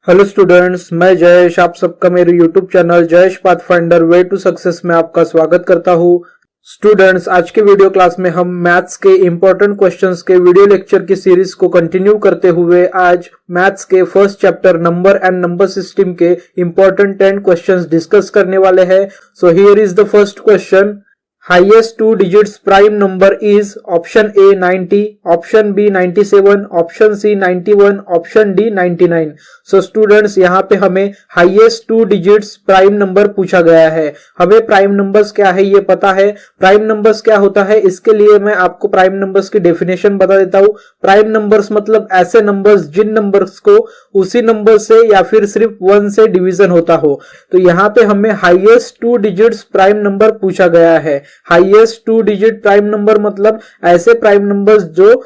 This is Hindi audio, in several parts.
हेलो स्टूडेंट्स, मैं जयेश आप सबका मेरे YouTube channel Jayesh pathfinder way to success में आपका स्वागत करता हूं। स्टूडेंट्स, आज के वीडियो क्लास में हम मैथ्स के इंपॉर्टेंट क्वेश्चंस के वीडियो लेक्चर की सीरीज को कंटिन्यू करते हुए आज मैथ्स के first chapter number and number system के इंपॉर्टेंट 10 क्वेश्चंस डिस्कस करने वाले हैं। So here is the first question. Highest 2 digits prime number is option A 90, option B 97, option C 91, option D 99। So students, यहाँ पे हमें हाईएस्ट 2 डिजिट्स प्राइम नंबर पूछा गया है। हमें प्राइम नंबर्स क्या है ये पता है। प्राइम नंबर्स क्या होता है इसके लिए मैं आपको प्राइम नंबर्स की डेफिनेशन बता देता हूँ। प्राइम नंबर्स मतलब ऐसे नंबर्स जिन नंबर्स को उसी नंबर से या फिर सिर्फ 1 से डिवीजन होता हो। तो यहाँ पे हमें हाईएस्ट 2 डिजिट्स प्राइम नंबर पूछा गया है। हाईएस्ट 2 डिजिट प्राइम नंबर मतलब ऐसे प्राइम नंबर्स जो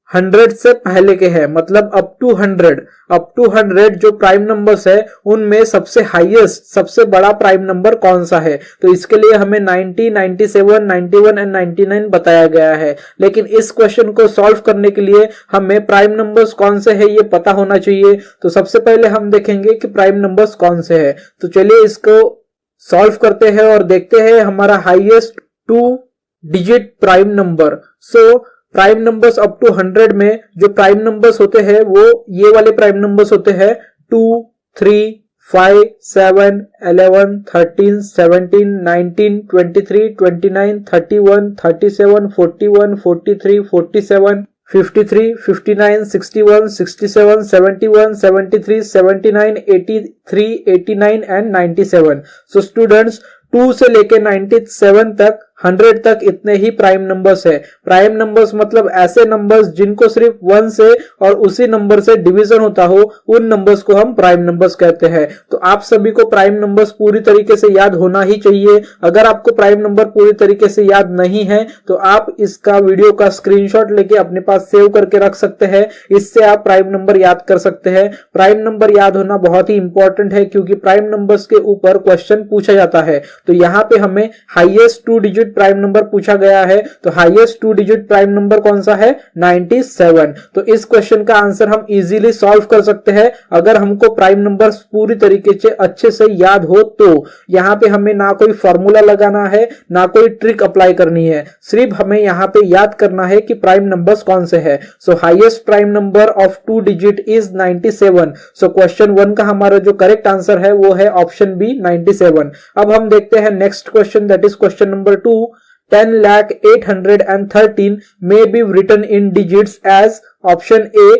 100 से पहले के हैं, मतलब अप टू 100 जो प्राइम नंबर्स है उनमें सबसे हाईएस्ट सबसे बड़ा प्राइम नंबर कौन सा है। तो इसके लिए हमें 90, 97, 91 एंड 99 बताया गया है। लेकिन इस क्वेश्चन को सॉल्व करने के लिए हमें प्राइम नंबर्स कौन से है ये पता होना चाहिए। तो सबसे पहले हम देखेंगे कि प्राइम नंबर्स कौन से है। तो चलिए इसको सॉल्व करते हैं और देखते हैं हमारा highest 2 digit prime number. So prime numbers up to 100 में जो प्राइम नंबर्स होते हैं वो ये वाले प्राइम नंबर्स होते हैं 2, 3, 5, 7, 11, 13, 17, 19, 23, 29, 31, 37, 41, 43, 47, 53, 59, 61, 67, 71, 73, 79, 83, 89 एंड 97। सो स्टूडेंट्स, 2 से लेके 97 तक 100 तक इतने ही प्राइम नंबर्स है। प्राइम नंबर्स मतलब ऐसे नंबर्स जिनको सिर्फ 1 से और उसी नंबर से डिवीजन होता हो, उन नंबर्स को हम प्राइम नंबर्स कहते हैं। तो आप सभी को प्राइम नंबर्स पूरी तरीके से याद होना ही चाहिए। अगर आपको प्राइम नंबर पूरी तरीके से याद नहीं है तो आप इसका वीडियो का स्क्रीनशॉट लेके अपने पास सेव करके रख सकते हैं। इससे आप प्राइम नंबर याद कर सकते हैं। प्राइम नंबर याद होना बहुत ही इंपॉर्टेंट है क्योंकि प्राइम नंबर्स के ऊपर क्वेश्चन पूछा जाता है। तो यहाँ पे हमें हाईएस्ट 2 डिजिट प्राइम नंबर पूछा गया है। तो हाईएस्ट 2 डिजिट प्राइम नंबर कौन सा है? 97। तो इस क्वेश्चन का आंसर हम इजीली सॉल्व कर सकते हैं अगर हमको प्राइम नंबर्स पूरी तरीके से अच्छे से याद हो। तो यहाँ पे हमें ना कोई फॉर्मूला लगाना है ना कोई ट्रिक अप्लाई करनी है, सिर्फ हमें यहाँ पे याद करना है कि प्राइम नंबर्स कौन से है। सो highest prime number of 2 digit is 97। So question 1 का हमारा जो करेक्ट आंसर है वो है ऑप्शन बी 97। अब हम देखते हैं next question, that is question number 2। 10,813 may be written in digits as option A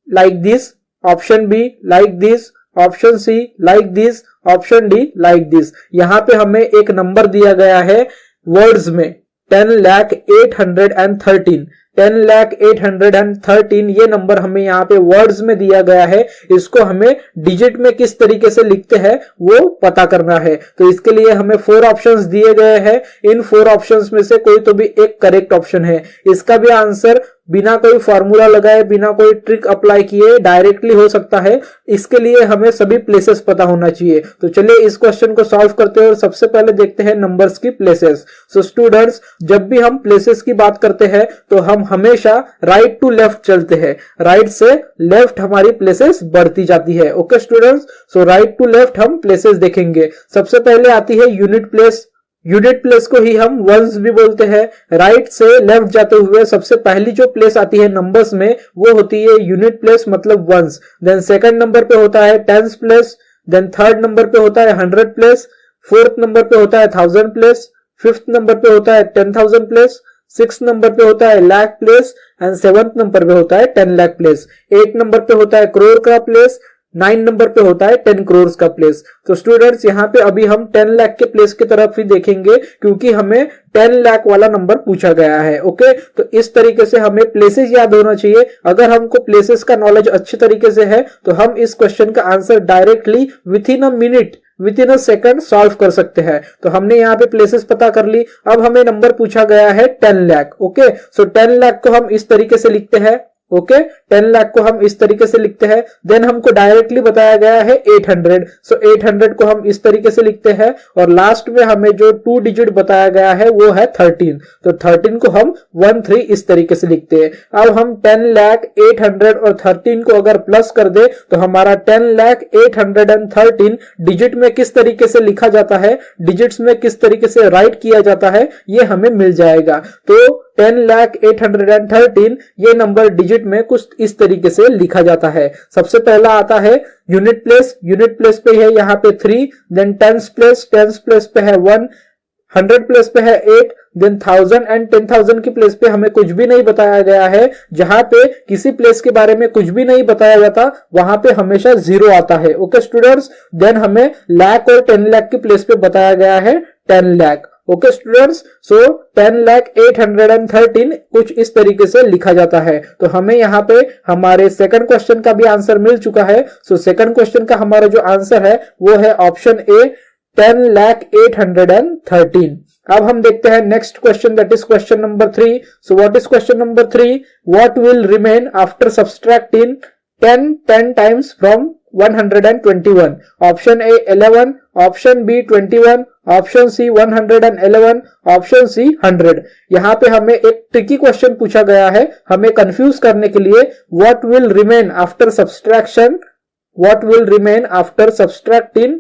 like this, option B like this, option C like this, option D like this। यहाँ पे हमें एक नंबर दिया गया है वर्ड्स में 10,813। 10,813 ये नंबर हमें यहाँ पे वर्ड्स में दिया गया है। इसको हमें डिजिट में किस तरीके से लिखते हैं वो पता करना है। तो इसके लिए हमें 4 ऑप्शंस दिए गए हैं। इन 4 ऑप्शंस में से कोई तो भी एक करेक्ट ऑप्शन है। इसका भी आंसर बिना कोई फॉर्मूला लगाए बिना कोई ट्रिक अप्लाई किए डायरेक्टली हो सकता है। इसके लिए हमें सभी प्लेसेस पता होना चाहिए। तो चलिए इस क्वेश्चन को सॉल्व करते हैं और सबसे पहले देखते हैं नंबर्स की प्लेसेस। सो स्टूडेंट्स, जब भी हम प्लेसेस की बात करते हैं तो हम हमेशा राइट टू लेफ्ट चलते हैं। राइट से लेफ्ट हमारी प्लेसेस बढ़ती जाती है। Okay students, so right to left हम प्लेसेस देखेंगे। सबसे पहले आती है यूनिट प्लेस। यूनिट प्लेस को ही हम वंस भी बोलते हैं। राइट से लेफ्ट जाते हुए सबसे पहली जो प्लेस आती है नंबर्स में वो होती है यूनिट प्लेस मतलब वंस। देन सेकंड नंबर पे होता है tens place. Then third number पे होता है 100 प्लेस। फोर्थ नंबर पे होता है 1000 प्लेस। फिफ्थ नंबर पे होता है 10,000 प्लेस। 6 नंबर पे होता है lakh place and 7th number पे होता है 10 लाख प्लेस। 8 नंबर पे होता है करोड़ का प्लेस। 9 नंबर पे होता है 10 करोड़ का प्लेस। तो स्टूडेंट्स, यहाँ पे अभी हम 10 लाख के प्लेस की तरफ ही देखेंगे क्योंकि हमें 10 लाख वाला नंबर पूछा गया है। ओके, तो इस तरीके से हमें प्लेसेस याद होना चाहिए। अगर हमको प्लेसेस का नॉलेज अच्छे तरीके से है तो हम इस क्वेश्चन का answer directly with in a minute with in a second solve कर सकते हैं। तो हमने यहाँ पे प्लेसेस पता कर ली। अब हमें नंबर पूछा गया है 10 लाख। ओके, सो 10 लाख को हम इस तरीके से लिखते हैं ओके 10 लाख को हम इस तरीके से लिखते हैं। देन हमको डायरेक्टली बताया गया है 800, सो 800 को हम इस तरीके से लिखते हैं और लास्ट में हमें जो 2 डिजिट बताया गया है वो है 13, तो 13 को हम 13 इस तरीके से लिखते हैं। अब हम 10 लाख 800 और 13 को अगर प्लस कर दे तो हमारा 10 लाख 813 डिजिट में किस तरीके से लिखा जाता है, डिजिट्स में किस तरीके से राइट किया जाता है, ये हमें मिल जाएगा। तो 10 लाख 813 ये नंबर डिजिट में कुछ इस तरीके से लिखा जाता है। सबसे पहला आता है यूनिट प्लेस, यूनिट प्लेस पे है यहाँ पे 3, देन टेंस प्लेस पे है 1, 100 प्लेस पे है 8, देन 1000 एंड 10,000 की प्लेस पे हमें कुछ भी नहीं बताया गया है। जहां पे किसी प्लेस के बारे में कुछ भी नहीं बताया जाता वहां पे हमेशा 0 आता है। ओके स्टूडेंट्स, देन हमें लाख और 10 लाख की प्लेस पे बताया गया है 10 लाख। ओके स्टूडेंट्स, सो 10 लाख 813 कुछ इस तरीके से लिखा जाता है। तो हमें यहाँ पे हमारे सेकंड क्वेश्चन का भी आंसर मिल चुका है। सो सेकंड क्वेश्चन का हमारा जो आंसर है वो है ऑप्शन ए 10 लाख 813। अब हम देखते हैं next question, that is question number 3। So what is question number 3? What will remain after subtracting 10 times from 121? Option A 11, option B 21, option C 111, option C 100। यहाँ पे हमें एक ट्रिकी क्वेश्चन पूछा गया है हमें कंफ्यूज करने के लिए। What will remain after subtraction, what will remain after subtracting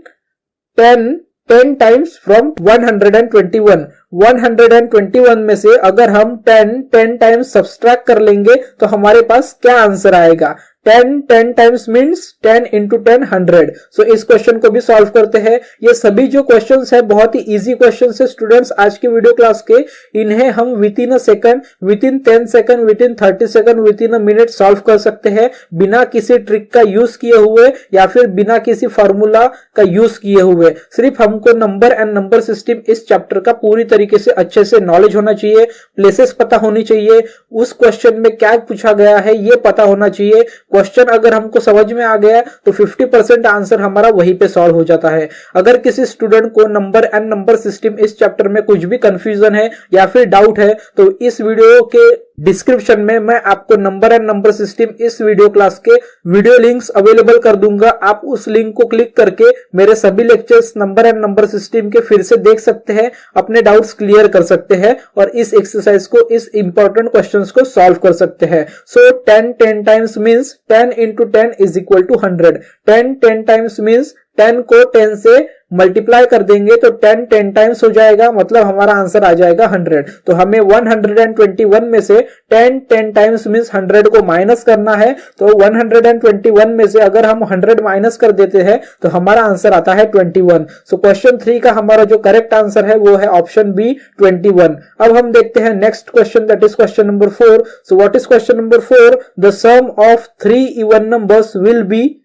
10 times from 121? 121 में से अगर हम 10 टाइम्स सब्सट्रैक्ट कर लेंगे तो हमारे पास क्या आंसर आएगा? 10 टाइम्स मीन्स 10 into 10 100। सो इस क्वेश्चन को भी सॉल्व करते हैं। ये सभी जो क्वेश्चंस है बहुत ही इजी क्वेश्चंस है स्टूडेंट्स आज के वीडियो क्लास के। इन्हें हम with in a second, with in 10 second, with in 30 second, with in a minute solve कर सकते हैं बिना किसी ट्रिक का यूज किए हुए या फिर बिना किसी फॉर्मूला का यूज किए हुए। सिर्फ हमको नंबर एंड नंबर सिस्टम इस चैप्टर का पूरी तरीके से अच्छे से नॉलेज होना चाहिए, प्लेसेस पता होनी चाहिए, उस क्वेश्चन में क्या पूछा गया है ये पता होना चाहिए। क्वेश्चन अगर हमको समझ में आ गया तो 50% आंसर हमारा वहीं पे सॉल्व हो जाता है। अगर किसी स्टूडेंट को नंबर एंड नंबर सिस्टम इस चैप्टर में कुछ भी कंफ्यूजन है या फिर डाउट है तो इस वीडियो के डिस्क्रिप्शन में मैं आपको नंबर एंड नंबर सिस्टम इस वीडियो क्लास के वीडियो लिंक्स अवेलेबल कर दूंगा। आप उस लिंक को क्लिक करके मेरे सभी lectures number and number system के फिर से देख सकते हैं, अपने डाउट्स क्लियर कर सकते हैं और इस एक्सरसाइज को, इस इंपॉर्टेंट क्वेश्चंस को सॉल्व कर सकते हैं। सो 10 times means 10 into 10 is equal to 100। 10 times means 10 को 10 से मल्टीप्लाई कर देंगे तो 10 टाइम्स हो जाएगा, मतलब हमारा आंसर आ जाएगा 100। तो हमें 121 में से 10 टाइम्स मीन्स 100 को माइनस करना है। तो 121 में से अगर हम 100 माइनस कर देते हैं तो हमारा आंसर आता है 21। सो क्वेश्चन 3 का हमारा जो करेक्ट आंसर है वो है ऑप्शन बी 21। अब हम देखते हैं next question, that is question number 4। So what is question number 4? The sum of 3 even numbers will be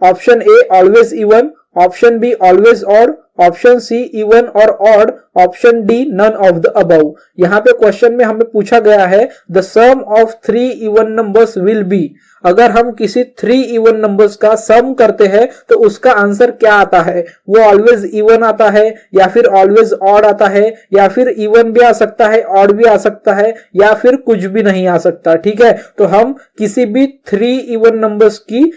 option A always even, option B always odd, option C even और odd, option D none of the above. यहाँ पे क्वेश्चन में हमें पूछा गया है the sum of 3 even numbers will be. अगर हम किसी 3 इवन नंबर्स का सम करते हैं तो उसका आंसर क्या आता है? वो ऑलवेज इवन आता है या फिर ऑलवेज ऑड आता है या फिर इवन भी आ सकता है, ऑड भी आ सकता है या फिर कुछ भी नहीं आ सकता। ठीक है, तो हम किसी भी 3 इवन नंबर्स की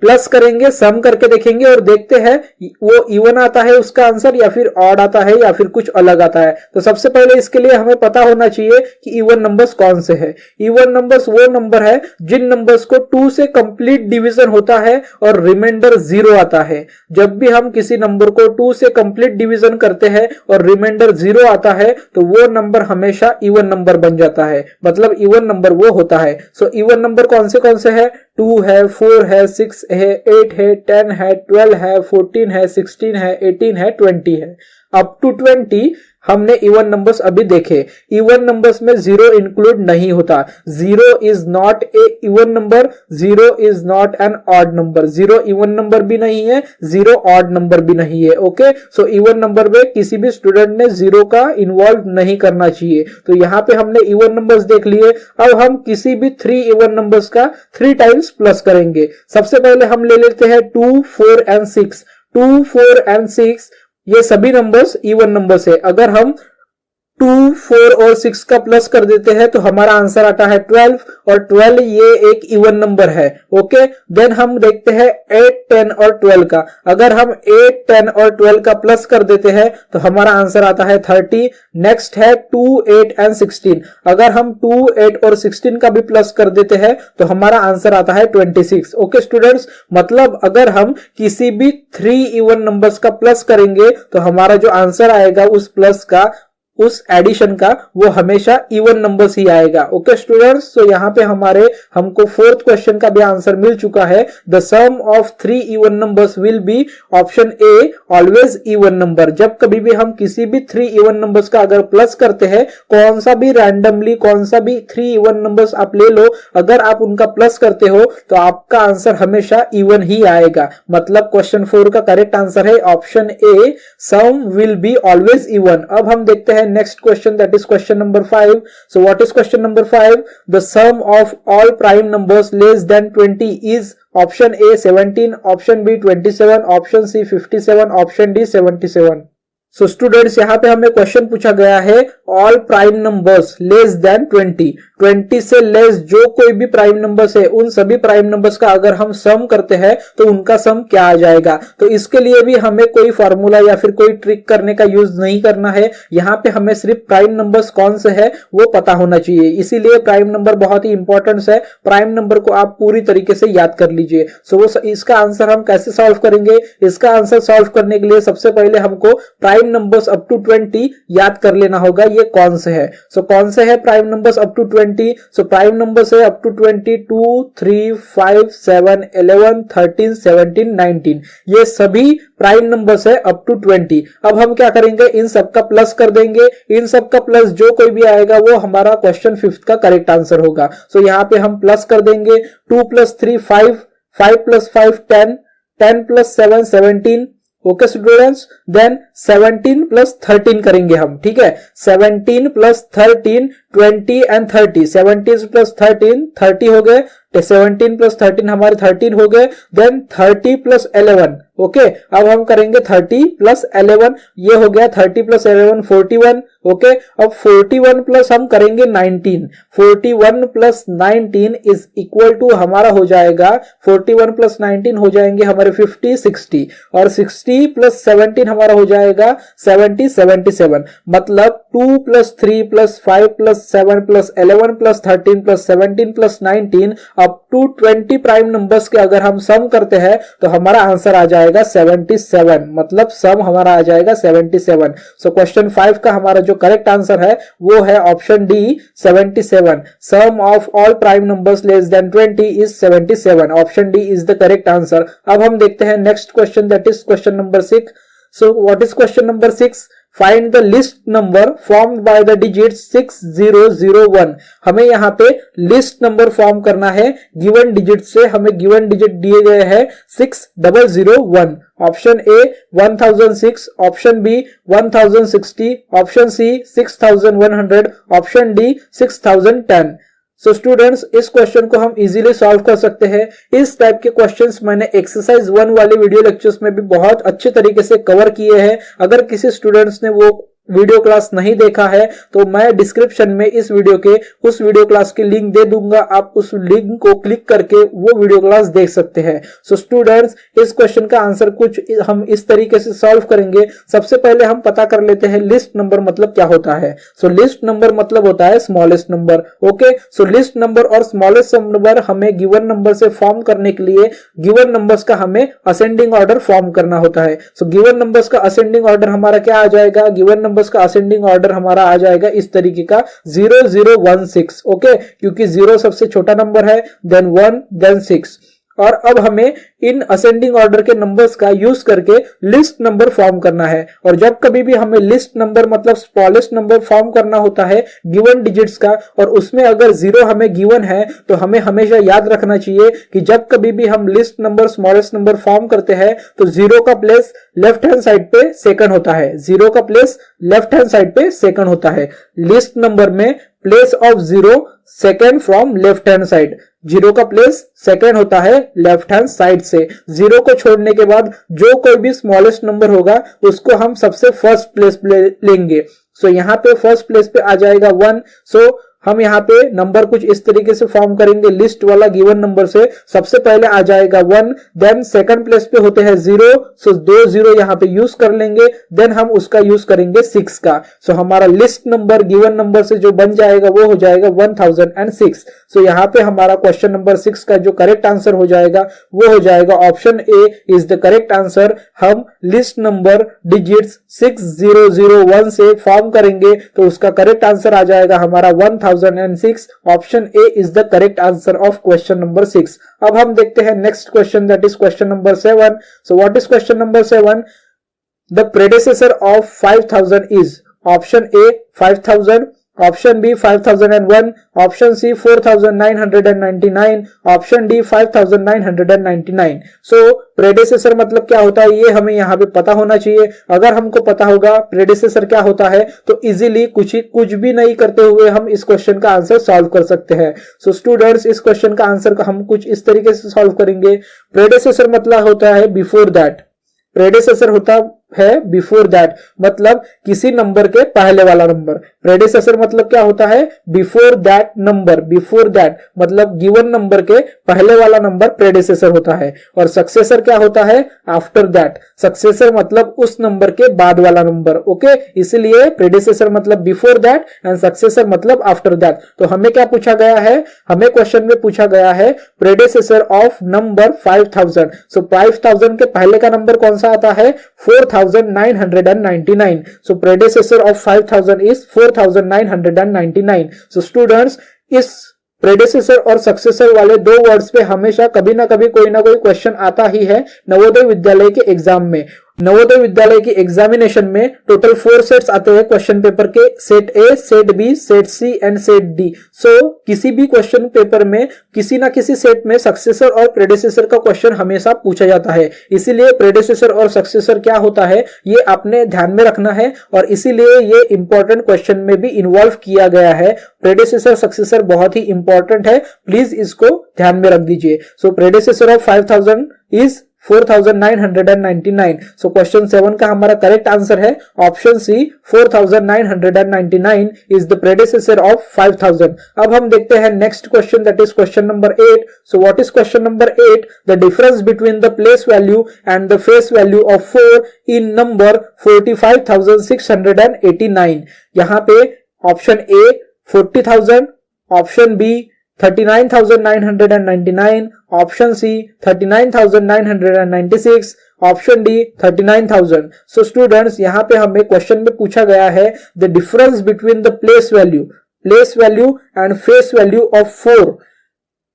प्लस करेंगे, सम करके देखेंगे और देखते हैं वो इवन आता है उसका आंसर या फिर ऑड आता है या फिर कुछ अलग आता है। तो सबसे पहले इसके लिए हमें पता होना चाहिए कि इवन नंबर्स कौन से हैं। इवन नंबर्स वो नंबर है जिन नंबर्स को 2 से कंप्लीट डिवीजन होता है और रिमाइंडर 0 आता है। जब भी हम किसी नंबर को 2 से कंप्लीट डिवीजन करते हैं और रिमाइंडर 0 आता है तो वो नंबर हमेशा इवन नंबर बन जाता है, मतलब इवन नंबर वो होता है। सो इवन नंबर कौन से है? 2 है, 4 है, 6 है, 8 है, 10 है, 12 है, 14 है, 16 है, 18 है, 20 है। अप टू 20 हमने इवन नंबर्स अभी देखे। इवन नंबर्स में 0 इंक्लूड नहीं होता। 0 is not a even number, 0 is not an odd number. 0 even number भी नहीं है, 0 ऑड नंबर भी नहीं है। ओके, सो इवन नंबर में किसी भी स्टूडेंट ने 0 का इन्वॉल्व नहीं करना चाहिए। तो यहाँ पे हमने इवन नंबर्स देख लिए। अब हम किसी भी 3 इवन नंबर्स का 3 टाइम्स प्लस करेंगे। सबसे पहले हम ले लेते हैं 2, 4 एंड 6। 2, 4 एंड 6 ये सभी नंबर्स इवन नंबर्स है। अगर हम 2, 4 और 6 का प्लस कर देते हैं तो हमारा आंसर आता है 12 और 12 ये एक इवन नंबर है। ओके, देन हम देखते हैं 8, 10 और 12 का। अगर हम 8, 10 और 12 का प्लस कर देते हैं तो हमारा आंसर आता है 30। नेक्स्ट है 2, 8 एंड 16। अगर हम 2, 8 और 16 का भी प्लस कर देते हैं तो हमारा आंसर आता है 26। ओके स्टूडेंट्स, मतलब अगर हम किसी भी 3 इवन नंबर्स का प्लस करेंगे तो हमारा जो आंसर आएगा उस प्लस का, उस एडिशन का, वो हमेशा इवन नंबर्स ही आएगा। ओके स्टूडेंट्स, तो यहाँ पे हमको फोर्थ क्वेश्चन का भी आंसर मिल चुका है। The sum of 3 even numbers will be option A always even number. जब कभी भी हम किसी भी 3 इवन नंबर्स का अगर प्लस करते हैं, कौन सा भी रैंडमली कौन सा भी 3 इवन नंबर्स आप ले लो, अगर आप उनका प्लस करते हो तो आपका आंसर हमेशा इवन ही आएगा। मतलब क्वेश्चन 4 का करेक्ट आंसर है option A, sum will be always even. अब हम देखते हैं next question, that is question number 5. So what is question number 5? The sum of all prime numbers less than 20 is option A 17, option B 27, option C 57, option D 77. So students, यहाँ पे हमें क्वेश्चन पूछा गया है all prime numbers less than 20 से लेस जो कोई भी प्राइम नंबर्स है उन सभी प्राइम नंबर्स का अगर हम सम करते हैं तो उनका सम क्या आ जाएगा। तो इसके लिए भी हमें कोई फॉर्मूला या फिर कोई ट्रिक करने का यूज नहीं करना है। यहाँ पे हमें सिर्फ प्राइम नंबर्स कौन से है वो पता होना चाहिए, इसीलिए प्राइम नंबर बहुत ही इंपॉर्टेंट है। प्राइम नंबर को आप पूरी तरीके से याद कर लीजिए। सो इसका आंसर हम कैसे सॉल्व करेंगे? इसका आंसर सॉल्व करने के लिए सबसे पहले हमको प्राइम नंबर्स अप टू 20 याद कर लेना होगा, ये कौन से है। सो कौन से है prime numbers up to 20? So prime numbers है अप टू 20 2, 3, 5, 7, 11, 13, 17, 19। ये सभी प्राइम नंबर्स है अप टू 20। अब हम क्या करेंगे, इन सब का प्लस कर देंगे। इन सब का प्लस जो कोई भी आएगा वो हमारा क्वेश्चन 5 का करेक्ट आंसर होगा। सो यहाँ पे हम प्लस कर देंगे 2 + 3 5, 5 + 5 10, 10 + 7 17। ओके स्टूडेंट्स, देन 17 + 13 करेंगे हम, ठीक है। 17 + 13 20 एंड 30। 17 + 13 30 हो गए, 17 + 13 हमारे 13 हो गए। देन 30 + 11। ओके, अब हम करेंगे 30 + 11, ये हो गया 30 + 11 41। ओके, अब 41 प्लस हम करेंगे 19। 41 + 19 इज इक्वल टू हमारा हो जाएगा 41 + 19 हो जाएंगे हमारे 50 60 और 60 + 17 हमारा हो जाएगा 70 77। मतलब 2 + 3 + 5 + 7 + 11 + 13 + 17 + 19 अप टू 20 प्राइम नंबर्स के अगर हम सम करते हैं तो हमारा आंसर आ जाएगा 77। मतलब सम हमारा आ जाएगा 77। सो क्वेश्चन 5 का हमारा जो करेक्ट आंसर है वो है option D 77। Sum of all prime numbers less than 20 is 77। Option D is the correct answer. अब हम देखते हैं next question, that is question number 6। So what is question number 6? Find the least number formed by the digit 6001। हमें यहाँ पे लिस्ट नंबर फॉर्म करना है गिवन डिजिट से। हमें गिवन डिजिट दिए गए हैं 6001। Option A 1006, option B 1060, option C 6100, option D 6010। So students, इस क्वेश्चन को हम इजीली सॉल्व कर सकते हैं। इस टाइप के क्वेश्चंस मैंने एक्सरसाइज 1 वाले वीडियो लेक्चर्स में भी बहुत अच्छे तरीके से कवर किए हैं। अगर किसी स्टूडेंट्स ने वो वीडियो क्लास नहीं देखा है तो मैं डिस्क्रिप्शन में इस वीडियो के उस वीडियो क्लास की लिंक दे दूंगा, आप उस लिंक को क्लिक करके वो वीडियो क्लास देख सकते हैं। सो स्टूडेंट्स, इस क्वेश्चन का आंसर कुछ हम इस तरीके से सॉल्व करेंगे। सबसे पहले हम पता कर लेते हैं लिस्ट नंबर मतलब क्या होता है। सो लिस्ट नंबर मतलब होता है स्मॉलेस्ट नंबर। ओके, सो लिस्ट नंबर और स्मॉलेस्ट नंबर हमें गिवन नंबर से फॉर्म करने के लिए गिवन नंबर्स का हमें असेंडिंग ऑर्डर फॉर्म करना होता है। सो गिवन नंबर्स का असेंडिंग ऑर्डर हमारा क्या आ जाएगा? गिवन नंबर्स का असेंडिंग ऑर्डर हमारा आ जाएगा इस तरीके का 0016। ओके, क्योंकि 0 सबसे छोटा नंबर है, देन 1, देन 6। और अब हमें इन असेंडिंग ऑर्डर के नंबर्स का यूज करके लिस्ट नंबर फॉर्म करना है। और जब कभी भी हमें लिस्ट नंबर मतलब स्मॉलेस्ट नंबर फॉर्म करना होता है गिवन डिजिट्स का, और उसमें अगर 0 हमें गिवन है तो हमें हमेशा याद रखना चाहिए कि जब कभी भी हम list number smallest number form करते हैं तो 0 का प्लेस लेफ्ट हैंड साइड पे सेकंड होता है। 0 का प्लेस लेफ्ट हैंड साइड पे सेकंड होता है। लिस्ट नंबर में place of 0 second from left hand side. 0 का प्लेस सेकंड होता है लेफ्ट हैंड साइड से। 0 को छोड़ने के बाद जो कोई भी स्मॉलेस्ट नंबर होगा उसको हम सबसे फर्स्ट प्लेस लेंगे। सो यहाँ पे फर्स्ट प्लेस पे आ जाएगा 1। सो हम यहाँ पे नंबर कुछ इस तरीके से फॉर्म करेंगे लिस्ट वाला गिवन नंबर से। सबसे पहले आ जाएगा 1, देन सेकंड प्लेस पे होते हैं 0, सो 2 0 यहाँ पे यूज कर लेंगे, देन हम उसका यूज करेंगे 6 का। सो हमारा लिस्ट नंबर गिवन नंबर से जो बन जाएगा वो हो जाएगा 1006। सो यहाँ पे हमारा क्वेश्चन नंबर 6 का जो करेक्ट आंसर हो जाएगा वो हो जाएगा option A is the correct answer. हम लिस्ट नंबर डिजिट्स 6001 से फॉर्म करेंगे तो उसका करेक्ट आंसर आ जाएगा हमारा 1006। Option A is the correct answer of question number 6। अब हम देखते हैं next question, that is question number 7। So what is question number 7? The predecessor of 5000 is option A 5000, option B 5001, option C 4999, option D 5999। So predecessor मतलब क्या होता है ये हमें यहाँ पे पता होना चाहिए। अगर हमको पता होगा प्रेडेसेसर क्या होता है तो इजीली कुछ भी नहीं करते हुए हम इस क्वेश्चन का आंसर सॉल्व कर सकते हैं। सो स्टूडेंट्स, इस क्वेश्चन का आंसर का हम कुछ इस तरीके से सॉल्व करेंगे। प्रेडेसेसर मतलब होता है बिफोर दैट, प्रेडेसेसर होता है बिफोर दैट मतलब किसी नंबर के पहले वाला नंबर। प्रेडेसेसर मतलब क्या होता है? Before that number, before that मतलब गिवन नंबर के पहले वाला नंबर प्रेडेसेसर होता है। और सक्सेसर क्या होता है? After that. सक्सेसर मतलब उस नंबर के बाद वाला नंबर। ओके, इसलिए प्रेडेसेसर मतलब बिफोर दैट एंड सक्सेसर मतलब आफ्टर दैट। तो हमें क्या पूछा गया है? हमें क्वेश्चन में पूछा गया है प्रेडेसेसर ऑफ नंबर 5000। सो 5000 के पहले का नंबर कौन सा आता है? 4999. So predecessor of 5000 is 4999. So students, इस प्रेडेसेसर और सक्सेसर वाले दो वर्ड्स पे हमेशा कभी ना कभी कोई ना कोई क्वेश्चन आता ही है नवोदय विद्यालय के एग्जाम में। नवोदय विद्यालय की एग्जामिनेशन में टोटल 4 सेट्स आते हैं क्वेश्चन पेपर के, set A, set B, set C and set D. So किसी भी क्वेश्चन पेपर में किसी ना किसी सेट में सक्सेसर और प्रेडेसेसर का क्वेश्चन हमेशा पूछा जाता है। इसीलिए प्रेडेसेसर और सक्सेसर क्या होता है ये आपने ध्यान में रखना है और इसीलिए ये इंपॉर्टेंट क्वेश्चन में भी इन्वॉल्व किया गया है। प्रेडेसेसर सक्सेसर बहुत ही इंपॉर्टेंट है, प्लीज इसको ध्यान में रख दीजिए। So predecessor of 5000 is 4999। So question 7 का हमारा करेक्ट आंसर है option C 4999 is the predecessor of 5000। अब हम देखते हैं next question, that is question number 8। So what is question number 8? The difference between the place value and the face value of 4 in number 45689। यहाँ पे option A 40,000, option B 39,999, option C 39,996, option D 39,000। So students, यहाँ पे हमें क्वेश्चन में पूछा गया है the difference between the place value and face value of 4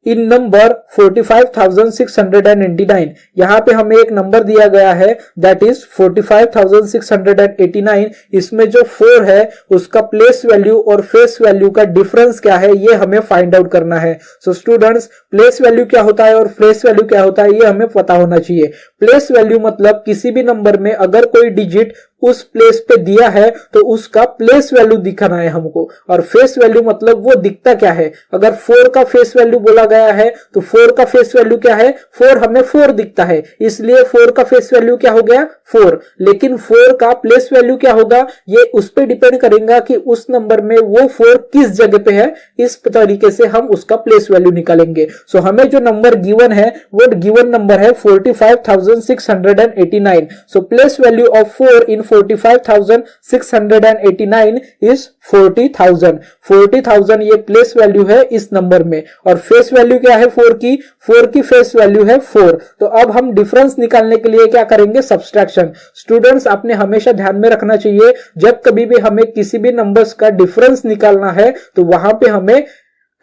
in number 45,689। यहाँ पे हमें एक नंबर दिया गया है दैट इज 45,689। इसमें जो 4 है उसका प्लेस वैल्यू और फेस वैल्यू का डिफरेंस क्या है ये हमें फाइंड आउट करना है। सो स्टूडेंट्स, प्लेस वैल्यू क्या होता है और फेस वैल्यू क्या होता है ये हमें पता होना चाहिए। प्लेस वैल्यू मतलब किसी भी नंबर में अगर कोई डिजिट उस प्लेस पे दिया है तो उसका प्लेस वैल्यू दिखाना है हमको। और फेस वैल्यू मतलब वो दिखता क्या है। अगर 4 का फेस वैल्यू बोला गया है तो 4 का फेस वैल्यू क्या है? 4 हमें 4 दिखता है, इसलिए 4 का फेस वैल्यू क्या हो गया? 4। लेकिन 4 का प्लेस वैल्यू क्या होगा ये उस पे डिपेंड करेगा कि उस नंबर में वो 4 किस जगह पे है। इस तरीके से हम उसका प्लेस वैल्यू निकालेंगे। सो हमें जो नंबर गिवन है वो गिवन नंबर है 45,689। सो place value of 4 in 45,689 is 40,000। 40,000 ये प्लेस वैल्यू है इस नंबर में। और फेस वैल्यू क्या है 4 की? 4 की फेस वैल्यू है 4। तो अब हम डिफरेंस निकालने के लिए क्या करेंगे? सब्सट्रैक्शन। स्टूडेंट्स, आपने हमेशा ध्यान में रखना चाहिए जब कभी भी हमें किसी भी नंबर्स का डिफरेंस निकालना है तो वहां पे हमें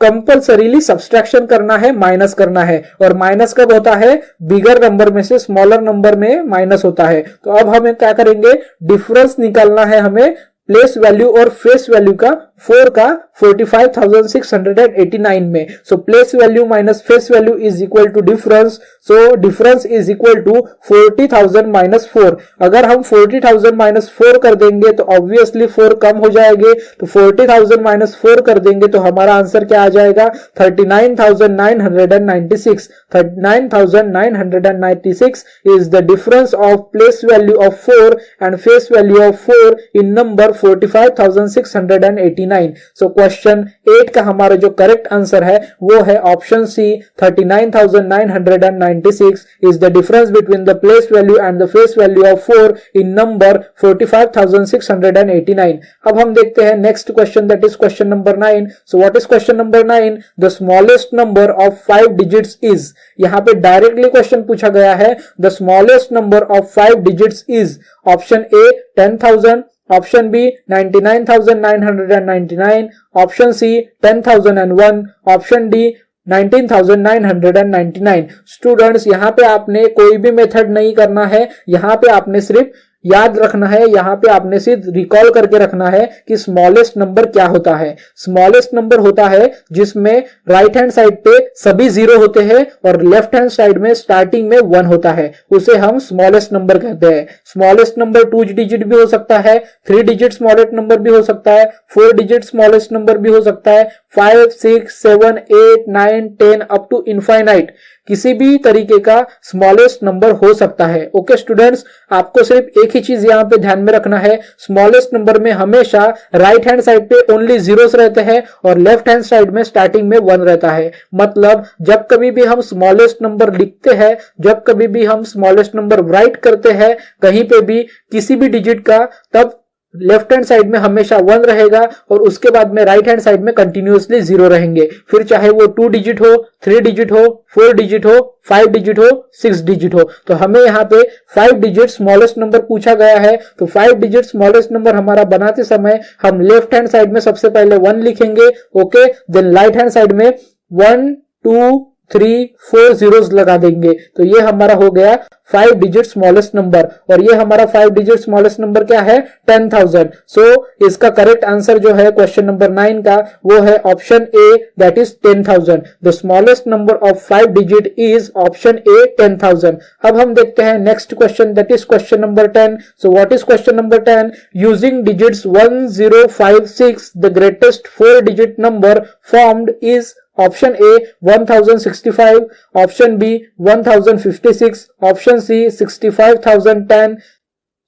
कंपल्सरीली सब्सट्रैक्शन करना है, माइनस करना है। और माइनस कब होता है? बिगर नंबर में से स्मॉलर नंबर में माइनस होता है। तो अब हमें क्या करेंगे? डिफरेंस निकालना है हमें प्लेस वैल्यू और फेस वैल्यू का 4 का 45,689 में। So place value minus face value is equal to difference, so difference is equal to 40,000 minus 4। अगर हम 40,000 माइनस 4 कर देंगे तो ऑब्वियसली 4 कम हो जाएंगे, तो 40,000 माइनस 4 कर देंगे तो हमारा आंसर क्या आ जाएगा 39,996। 39,996 is the difference of place value of 4 and face value of 4 in number 45,689। So question 8 का हमारा जो करेक्ट आंसर है वो है option C 39,996 is the difference between the place value and the face value of 4 in number 45,689। अब हम देखते हैं next question, that is question number 9। So what is question number 9? The smallest number of 5 digits is. यहां पे डायरेक्टली क्वेश्चन पूछा गया है the smallest number of 5 digits is. Option A 10,000, option B 99,999, option C 10,001, option D 19,999। Students यहां पे आपने कोई भी मेथड नहीं करना है, यहां पे आपने सिर्फ याद रखना है, यहां पे आपने सिर्फ रिकॉल करके रखना है कि स्मॉलेस्ट नंबर क्या होता है। स्मॉलेस्ट नंबर होता है जिसमें राइट हैंड साइड पे सभी 0 होते हैं और लेफ्ट हैंड साइड में स्टार्टिंग में 1 होता है, उसे हम स्मॉलेस्ट नंबर कहते हैं। स्मॉलेस्ट नंबर 2 डिजिट भी हो सकता है, 3 डिजिट स्मॉलेस्ट नंबर भी हो सकता है, 4 डिजिट स्मॉलेस्ट नंबर भी हो सकता है, 5, 6, 7, 8, 9, 10 अप टू इनफाइनाइट किसी भी तरीके का स्मॉलेस्ट नंबर हो सकता है। ओके स्टूडेंट्स, आपको सिर्फ एक ही चीज यहां पे ध्यान में रखना है, स्मॉलेस्ट नंबर में हमेशा राइट हैंड साइड पे ओनली जीरोस रहते हैं और लेफ्ट हैंड साइड में स्टार्टिंग में 1 रहता है। मतलब जब कभी भी हम स्मॉलेस्ट नंबर लिखते हैं, जब कभी भी हम स्मॉलेस्ट नंबर राइट करते हैं कहीं पे भी किसी भी डिजिट का, तब लेफ्ट हैंड साइड में हमेशा 1 रहेगा और उसके बाद में राइट हैंड साइड में कंटिन्यूअसली 0 रहेंगे। फिर चाहे वो 2 डिजिट हो, 3 डिजिट हो, 4 डिजिट हो, 5 डिजिट हो, 6 डिजिट हो। तो हमें यहाँ पे 5 डिजिट स्मॉलेस्ट नंबर पूछा गया है, तो 5 डिजिट स्मॉलेस्ट नंबर हमारा बनाते समय हम लेफ्ट हैंड साइड में सबसे पहले 1 लिखेंगे। Okay, then right hand side में 1, 2, 3, 4 जीरोस लगा देंगे। तो ये हमारा हो गया 5 डिजिट स्मॉलेस्ट नंबर, और ये हमारा 5 डिजिट स्मॉलेस्ट नंबर क्या है 10,000। सो इसका करेक्ट आंसर जो है क्वेश्चन नंबर 9 का वो है option A, that is 10,000। The smallest number of 5 digit is option A 10,000। अब हम देखते हैं next question, that is question number 10। So what is question number 10? Using digits 1, 0, 5, 6 the greatest 4 digit number formed is option A 1065, option B 1056, option C 65,010।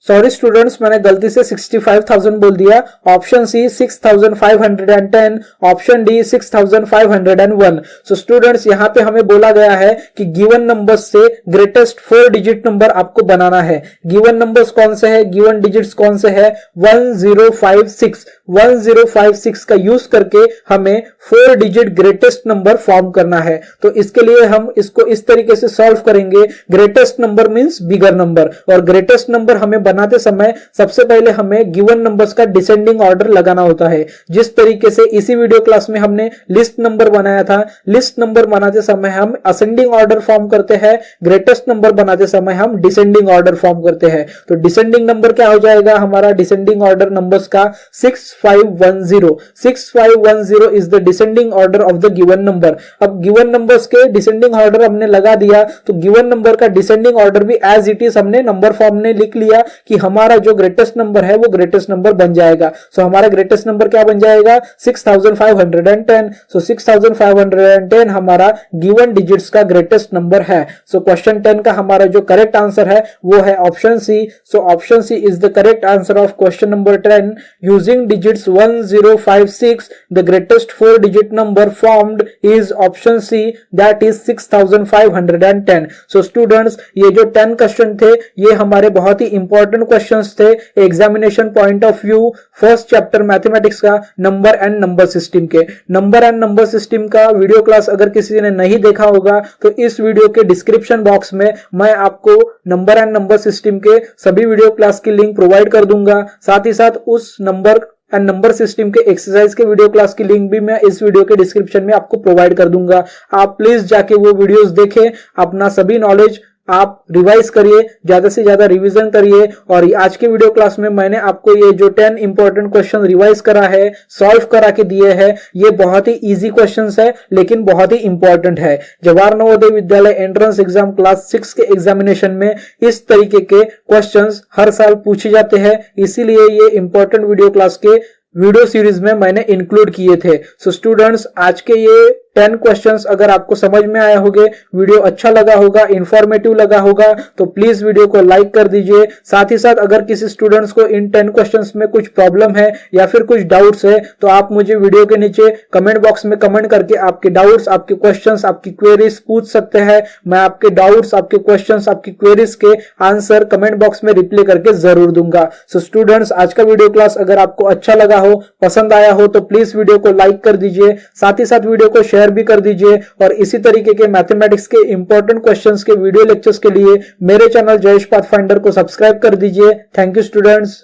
Sorry students, मैंने गलती से 65,000 बोल दिया। Option C 6,510, option D 6,501। सो स्टूडेंट्स यहाँ पे हमें बोला गया है कि गिवन नंबर्स से ग्रेटेस्ट 4 डिजिट नंबर आपको बनाना है। गिवन नंबर्स कौन से है, गिवन डिजिट्स कौन से है? 1056। 1056 का यूज करके हमें 4 डिजिट ग्रेटेस्ट नंबर फॉर्म करना है। तो इसके लिए हम इसको इस तरीके से सॉल्व करेंगे। Greatest number means bigger number, और ग्रेटेस्ट नंबर हमें बनाते समय सबसे पहले हमें गिवन नंबर्स का डिसेंडिंग ऑर्डर लगाना होता है। जिस तरीके से इसी वीडियो क्लास में हमने लिस्ट नंबर बनाया था, लिस्ट नंबर बनाते समय हम असेंडिंग ऑर्डर फॉर्म करते हैं, ग्रेटेस्ट नंबर बनाते समय हम डिसेंडिंग ऑर्डर फॉर्म करते हैं। तो डिसेंडिंग नंबर क्या हो जाएगा हमारा डिसेंडिंग ऑर्डर नंबर्स का 6510। 6510 is the descending order of the given number. अब गिवन नंबर्स के डिसेंडिंग ऑर्डर हमने लगा दिया, तो गिवन नंबर का डिसेंडिंग ऑर्डर भी एज इट इज हमने नंबर फॉर्म में लिख लिया कि हमारा जो ग्रेटेस्ट नंबर है वो ग्रेटेस्ट नंबर बन जाएगा। सो हमारा ग्रेटेस्ट नंबर क्या बन जाएगा 6510। सो 6510 हमारा गिवन डिजिट्स का ग्रेटेस्ट नंबर है। सो क्वेश्चन 10 का हमारा जो करेक्ट आंसर है वो है option C. So option C is the correct answer of question number 10। Using digits 1056 the greatest 4 digit number formed is option C, that is 6510। So students, ये जो 10 क्वेश्चन थे ये हमारे बहुत ही इंपॉर्टेंट क्वेश्चंस थे examination point of view, first chapter mathematics का नंबर एंड नंबर सिस्टम के। नंबर एंड नंबर सिस्टम का वीडियो क्लास अगर किसी ने नहीं देखा होगा तो इस वीडियो के डिस्क्रिप्शन बॉक्स में मैं आपको नंबर एंड नंबर सिस्टम के सभी वीडियो क्लास की लिंक प्रोवाइड कर दूंगा। साथ ही साथ उस नंबर एंड नंबर सिस्टम के एक्सरसाइज के वीडियो क्लास की लिंक भी मैं इस वीडियो के डिस्क्रिप्शन में आपको प्रोवाइड कर दूंगा। आप प्लीज जाके वो वीडियोस देखें, अपना सभी नॉलेज आप रिवाइज करिए, ज्यादा से ज्यादा रिवीजन करिए। और आज के वीडियो क्लास में मैंने आपको ये जो 10 इंपॉर्टेंट क्वेश्चन रिवाइज करा है, सॉल्व करा के दिए हैं, ये बहुत ही इजी क्वेश्चंस है लेकिन बहुत ही इंपॉर्टेंट है। Jawahar Navodaya Vidyalaya entrance exam class 6 के एग्जामिनेशन में इस तरीके के क्वेश्चंस हर साल पूछे जाते हैं, इसीलिए ये इंपॉर्टेंट वीडियो क्लास के वीडियो सीरीज में मैंने इंक्लूड किए थे। सो स्टूडेंट्स, आज के ये 10 क्वेश्चंस अगर आपको समझ में आया होंगे, वीडियो अच्छा लगा होगा, इंफॉर्मेटिव लगा होगा, तो प्लीज वीडियो को लाइक कर दीजिए। साथ ही साथ अगर किसी स्टूडेंट्स को इन 10 क्वेश्चंस में कुछ प्रॉब्लम है या फिर कुछ डाउट्स है तो आप मुझे वीडियो के नीचे कमेंट बॉक्स में कमेंट करके आपके डाउट्स, आपके क्वेश्चंस, आपकी क्वेरीज पूछ सकते हैं। मैं आपके डाउट्स, आपके क्वेश्चंस, आपकी क्वेरीज के आंसर कमेंट बॉक्स में रिप्लाई करके जरूर दूंगा। सो स्टूडेंट्स, आज का वीडियो क्लास अगर आपको अच्छा लगा हो, पसंद आया हो, तो प्लीज वीडियो को लाइक कर दीजिए, साथ ही साथ वीडियो को शेयर भी कर दीजिए। और इसी तरीके के मैथमेटिक्स के इंपॉर्टेंट क्वेश्चंस के वीडियो लेक्चर्स के लिए मेरे चैनल जयेश पाथफाइंडर को सब्सक्राइब कर दीजिए। Thank you students.